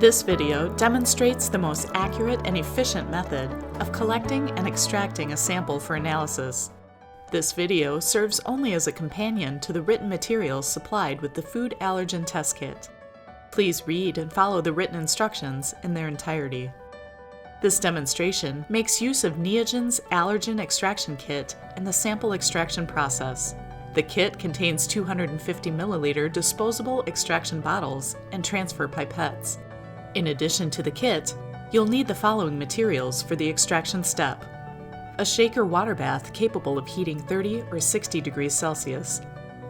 This video demonstrates the most accurate and efficient method of collecting and extracting a sample for analysis. This video serves only as a companion to the written materials supplied with the food allergen test kit. Please read and follow the written instructions in their entirety. This demonstration makes use of Neogen's allergen extraction kit in the sample extraction process. The kit contains 250 milliliter disposable extraction bottles and transfer pipettes. In addition to the kit, you'll need the following materials for the extraction step: a shaker water bath capable of heating 30 or 60 degrees Celsius,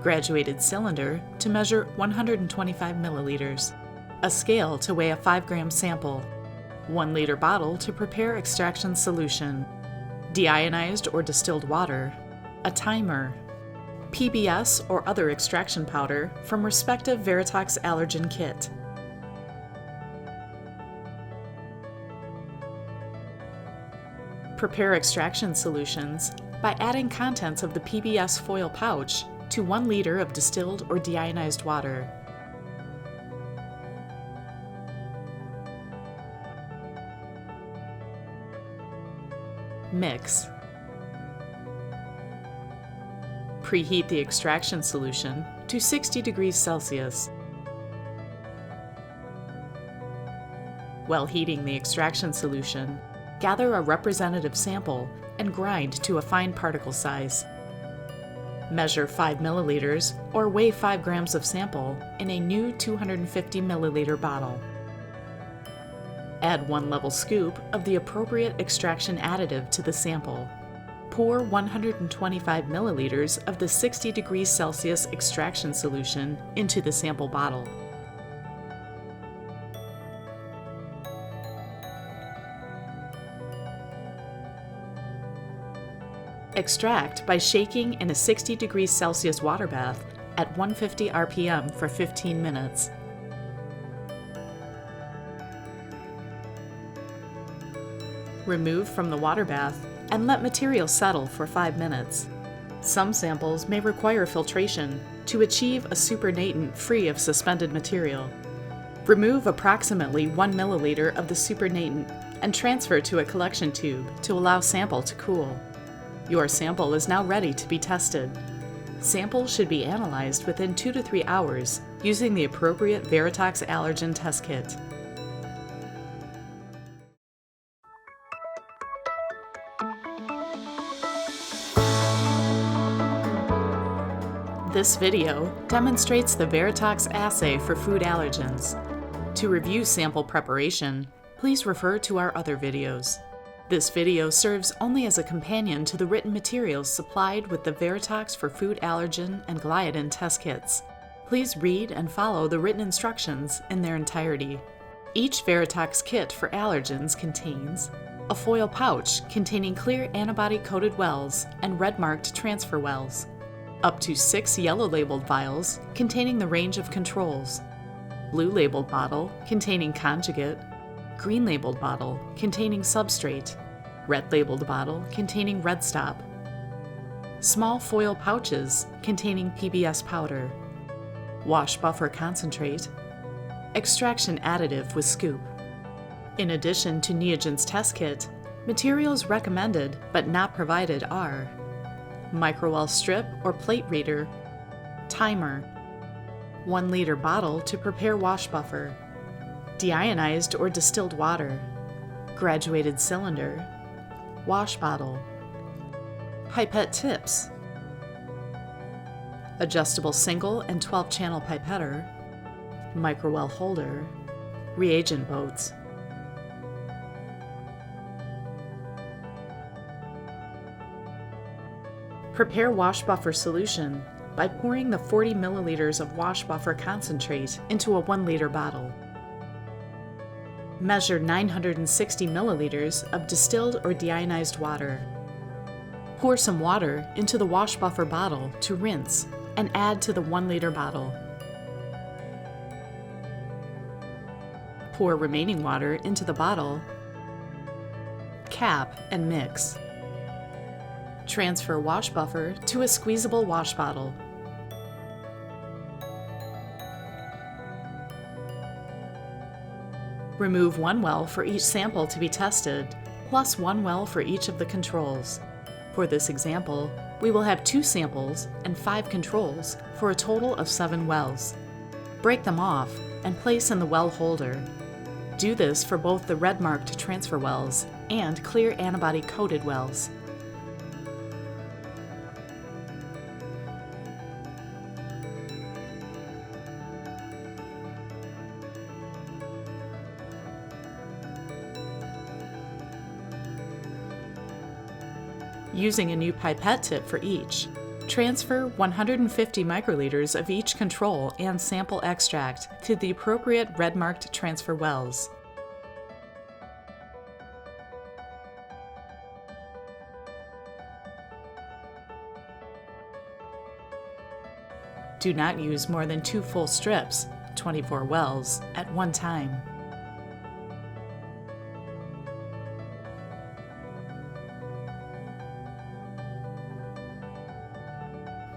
graduated cylinder to measure 125 milliliters, a scale to weigh a 5-gram sample, 1 liter bottle to prepare extraction solution, deionized or distilled water, a timer, PBS or other extraction powder from respective Veratox allergen kit. Prepare extraction solutions by adding contents of the PBS foil pouch to 1 liter of distilled or deionized water. Mix. Preheat the extraction solution to 60 degrees Celsius. While heating the extraction solution, gather a representative sample and grind to a fine particle size. Measure 5 milliliters or weigh 5 grams of sample in a new 250 milliliter bottle. Add 1 level scoop of the appropriate extraction additive to the sample. Pour 125 milliliters of the 60 degrees Celsius extraction solution into the sample bottle. Extract by shaking in a 60 degrees Celsius water bath at 150 RPM for 15 minutes. Remove from the water bath and let material settle for 5 minutes. Some samples may require filtration to achieve a supernatant free of suspended material. Remove approximately 1 milliliter of the supernatant and transfer to a collection tube to allow sample to cool. Your sample is now ready to be tested. Samples should be analyzed within 2 to 3 hours using the appropriate Veratox allergen test kit. This video demonstrates the Veratox assay for food allergens. To review sample preparation, please refer to our other videos. This video serves only as a companion to the written materials supplied with the Veratox for food allergen and gliadin test kits. Please read and follow the written instructions in their entirety. Each Veratox kit for allergens contains a foil pouch containing clear antibody-coated wells and red-marked transfer wells, up to 6 yellow-labeled vials containing the range of controls, blue-labeled bottle containing conjugate, green-labeled bottle containing substrate, red-labeled bottle containing red stop, small foil pouches containing PBS powder, wash buffer concentrate, extraction additive with scoop. In addition to Neogen's test kit, materials recommended but not provided are microwell strip or plate reader, timer, 1 liter bottle to prepare wash buffer, deionized or distilled water, graduated cylinder, wash bottle, pipette tips, adjustable single and 12-channel pipetter, microwell holder, reagent boats. Prepare wash buffer solution by pouring the 40 milliliters of wash buffer concentrate into a 1 liter bottle. Measure 960 milliliters of distilled or deionized water. Pour some water into the wash buffer bottle to rinse and add to the 1 liter bottle. Pour remaining water into the bottle, cap and mix. Transfer wash buffer to a squeezable wash bottle. Remove one well for each sample to be tested, plus one well for each of the controls. For this example, we will have 2 samples and 5 controls for a total of 7 wells. Break them off and place in the well holder. Do this for both the red-marked transfer wells and clear antibody-coated wells. Using a new pipette tip for each, transfer 150 microliters of each control and sample extract to the appropriate red-marked transfer wells. Do not use more than 2 full strips, 24 wells, at one time.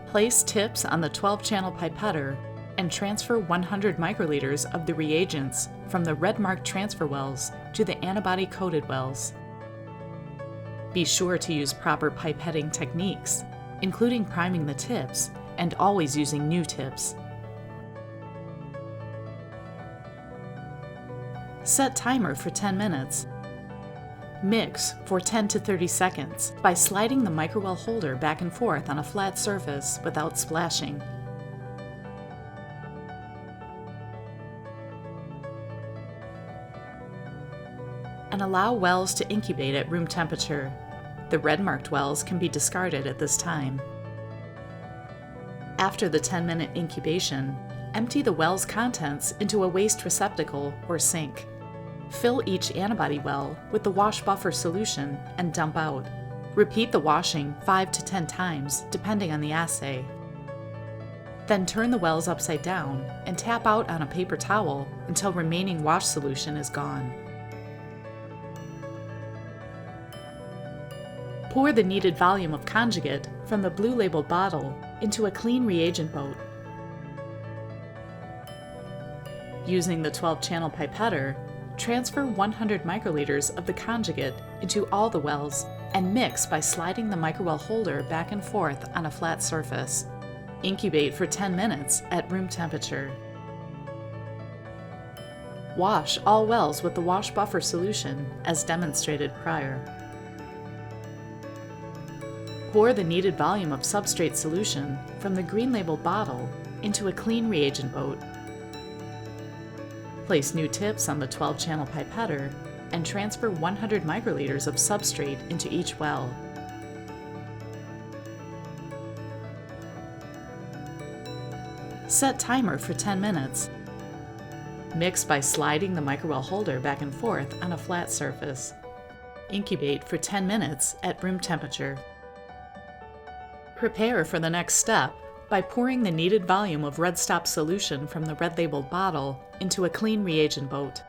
Place tips on the 12-channel pipetter and transfer 100 microliters of the reagents from the red-marked transfer wells to the antibody-coated wells. Be sure to use proper pipetting techniques, including priming the tips and always using new tips. Set timer for 10 minutes. Mix for 10 to 30 seconds by sliding the microwell holder back and forth on a flat surface without splashing. And allow wells to incubate at room temperature. The red-marked wells can be discarded at this time. After the 10-minute incubation, empty the well's contents into a waste receptacle or sink. Fill each antibody well with the wash buffer solution and dump out. Repeat the washing 5 to 10 times, depending on the assay. Then turn the wells upside down and tap out on a paper towel until remaining wash solution is gone. Pour the needed volume of conjugate from the blue labeled bottle into a clean reagent boat. Using the 12-channel pipetter, transfer 100 microliters of the conjugate into all the wells and mix by sliding the microwell holder back and forth on a flat surface. Incubate for 10 minutes at room temperature. Wash all wells with the wash buffer solution as demonstrated prior. Pour the needed volume of substrate solution from the green labeled bottle into a clean reagent boat. Place new tips on the 12-channel pipetter and transfer 100 microliters of substrate into each well. Set timer for 10 minutes. Mix by sliding the microwell holder back and forth on a flat surface. Incubate for 10 minutes at room temperature. Prepare for the next step by pouring the needed volume of red stop solution from the red labeled bottle into a clean reagent boat.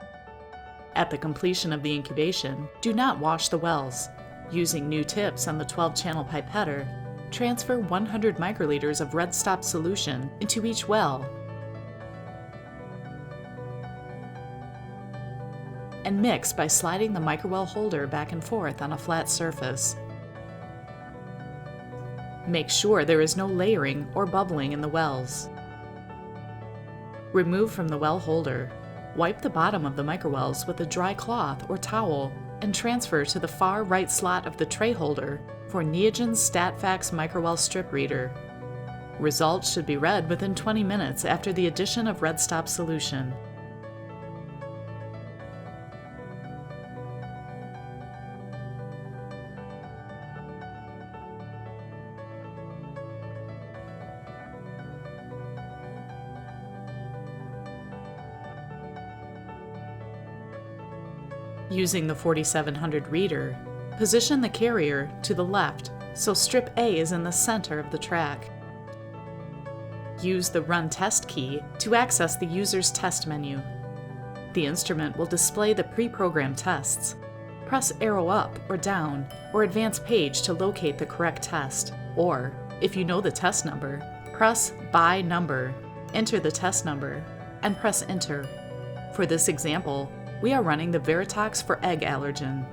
At the completion of the incubation, do not wash the wells. Using new tips on the 12-channel pipetter, transfer 100 microliters of red stop solution into each well and mix by sliding the microwell holder back and forth on a flat surface. Make sure there is no layering or bubbling in the wells. Remove from the well holder. Wipe the bottom of the microwells with a dry cloth or towel and transfer to the far right slot of the tray holder for Neogen's StatFax microwell strip reader. Results should be read within 20 minutes after the addition of red stop solution. Using the 4700 reader, position the carrier to the left so strip A is in the center of the track. Use the Run Test key to access the user's test menu. The instrument will display the pre-programmed tests. Press arrow up or down or advance page to locate the correct test, or, if you know the test number, press By Number, enter the test number, and press Enter. For this example, We are running the Veratox for egg allergen.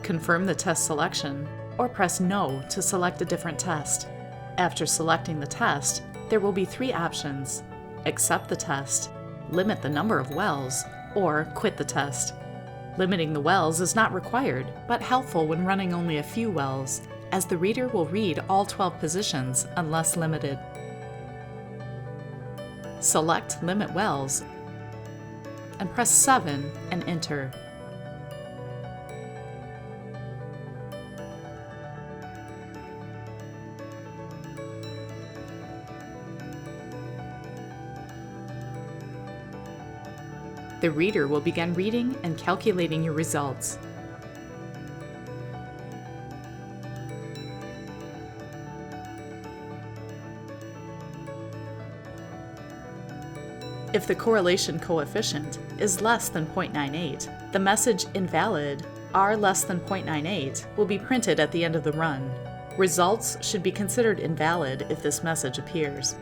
Confirm the test selection, or press No to select a different test. After selecting the test, there will be 3 options: accept the test, limit the number of wells, or quit the test. Limiting the wells is not required, but helpful when running only a few wells, as the reader will read all 12 positions unless limited. Select Limit Wells and press 7 and enter. The reader will begin reading and calculating your results. If the correlation coefficient is less than 0.98, the message invalid, R less than 0.98, will be printed at the end of the run. Results should be considered invalid if this message appears.